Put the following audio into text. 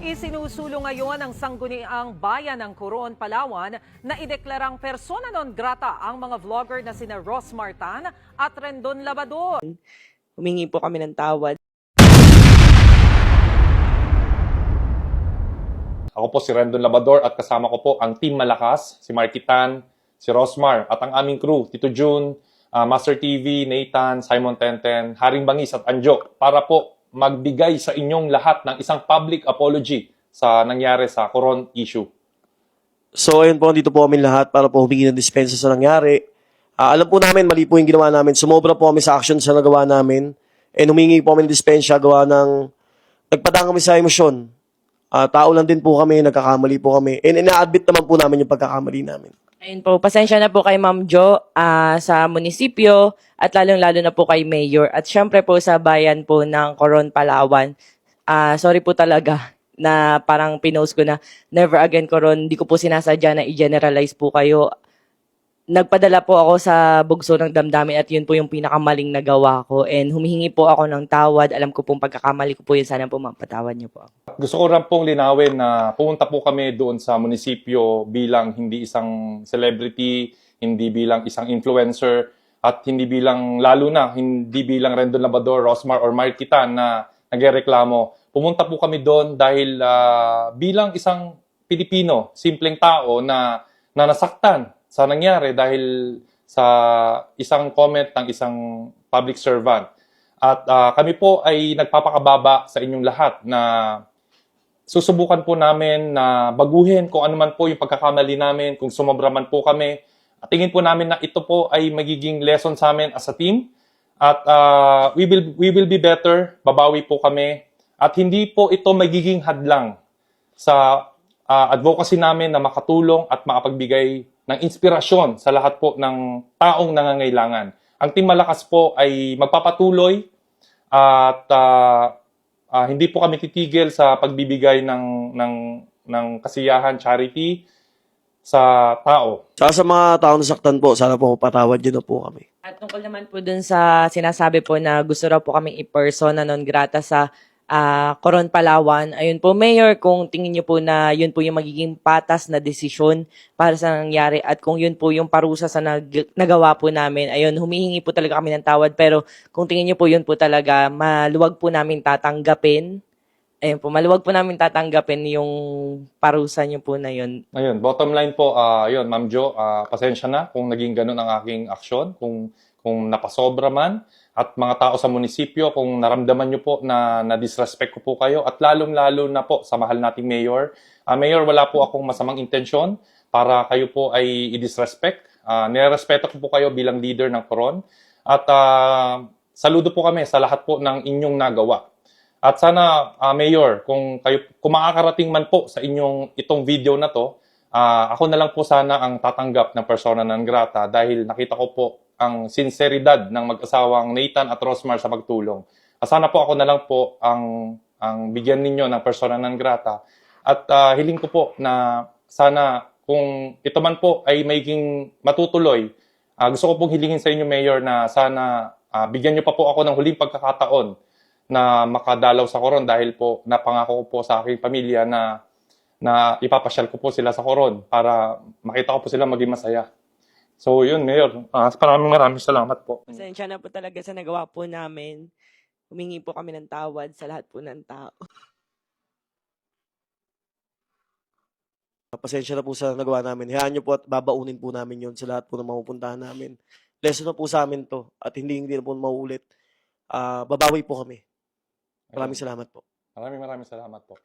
Isinusulong ngayon ng sangguniang bayan ng Coron, Palawan na ideklarang persona non grata ang mga vlogger na sina Ross Martan at Rendon Labador. Humingi po kami ng tawad. Ako po si Rendon Labador at kasama ko po ang Team Malakas, si Marky Tan, si Rosmar at ang aming crew, Tito June, Master TV, Nathan, Simon Tenten, Haring Bangis at Anjo para po magbigay sa inyong lahat ng isang public apology sa nangyari sa Coron issue. So ayun po, dito po kami lahat para po humingi ng dispensa sa nangyari. Alam po namin, mali po yung ginawa namin. Sumobra po kami sa action sa nagawa namin. And humingi po kami ng dispensa gawa ng nagpadang kami sa emosyon. Tao lang din po kami, nagkakamali po kami. And ina-admit naman po namin yung pagkakamali namin. Ayun po, pasensya na po kay Ma'am Jo sa munisipyo at lalong-lalo na po kay Mayor. At syempre po sa bayan po ng Coron, Palawan. Sorry po talaga na parang pinost ko na never again Coron. Hindi ko po sinasadya na i-generalize po kayo. Nagpadala po ako sa bugso ng damdamin at yun po yung pinakamaling nagawa ko. And humihingi po ako ng tawad. Alam ko pong pagkakamali ko po yun. Sana po mapatawad niyo po ako. Gusto ko rin pong linawin na pumunta po kami doon sa munisipyo bilang hindi isang celebrity, hindi bilang isang influencer, at hindi bilang, lalo na, hindi bilang Rendon Labador, Rosmar, or Marky Tan na nagreklamo. Pumunta po kami doon dahil bilang isang Pilipino, simpleng tao na nasaktan sa nangyari dahil sa isang comment ng isang public servant. At kami po ay nagpapakababa sa inyong lahat na susubukan po namin na baguhin kung ano man po yung pagkakamali namin, kung sumobra man po kami. At tingin po namin na ito po ay magiging lesson sa amin as a team. At we will be better, babawi po kami. At hindi po ito magiging hadlang sa advocacy namin na makatulong at makapagbigay ng inspirasyon sa lahat po ng taong nangangailangan. Ang Team Malakas po ay magpapatuloy at hindi po kami titigil sa pagbibigay ng kasiyahan, charity sa tao. Sa mga tao nasaktan po, sana po patawad nyo na po kami. At tungkol naman po dun sa sinasabi po na gusto raw po kaming i-persona non grata sa Coron, Palawan. Ayun po, Mayor, kung tingin niyo po na yun po yung magiging patas na desisyon para sa nangyari at kung yun po yung parusa sa nagawa po namin, ayun, humihingi po talaga kami ng tawad. Pero kung tingin niyo po yun po talaga, maluwag po namin tatanggapin. Ayun po, maluwag po namin tatanggapin yung parusa niyo po na yun. Ayun, bottom line po, yun, Ma'am Jo, pasensya na kung naging ganun ang aking aksyon, kung napasobra man, at mga tao sa munisipyo, kung naramdaman nyo po na disrespect ko po kayo, at lalong-lalo na po sa mahal nating Mayor. Mayor, wala po akong masamang intensyon para kayo po ay i-disrespect. Nirespeto ko po kayo bilang leader ng Coron. At saludo po kami sa lahat po ng inyong nagawa. At sana, Mayor, kung makakarating man po sa inyong itong video na to, ako na lang po sana ang tatanggap ng persona non grata dahil nakita ko po ang sinseridad ng mag-asawang Nathan at Rosmar sa pagtulong. Sana po ako na lang po ang bigyan ninyo ng persona non grata. At hiling ko po na sana kung ito man po ay magiging matutuloy, gusto ko pong hilingin sa inyo, Mayor, na sana bigyan nyo pa po ako ng huling pagkakataon na makadalaw sa Coron dahil po napangako ko po sa aking pamilya na ipapasyal ko po sila sa Coron para makita ko po sila maging masaya. So yun, Mayor. Maraming salamat po. Pasensya na po talaga sa nagawa po namin. Humingi po kami ng tawad sa lahat po ng tao. Pasensya na po sa nagawa namin. Hayaan nyo po at babaunin po namin yon sa lahat po ng mapupuntahan namin. Lesson na po sa amin to at hindi na po mauulit. Babawi po kami. Maraming salamat po. Maraming salamat po.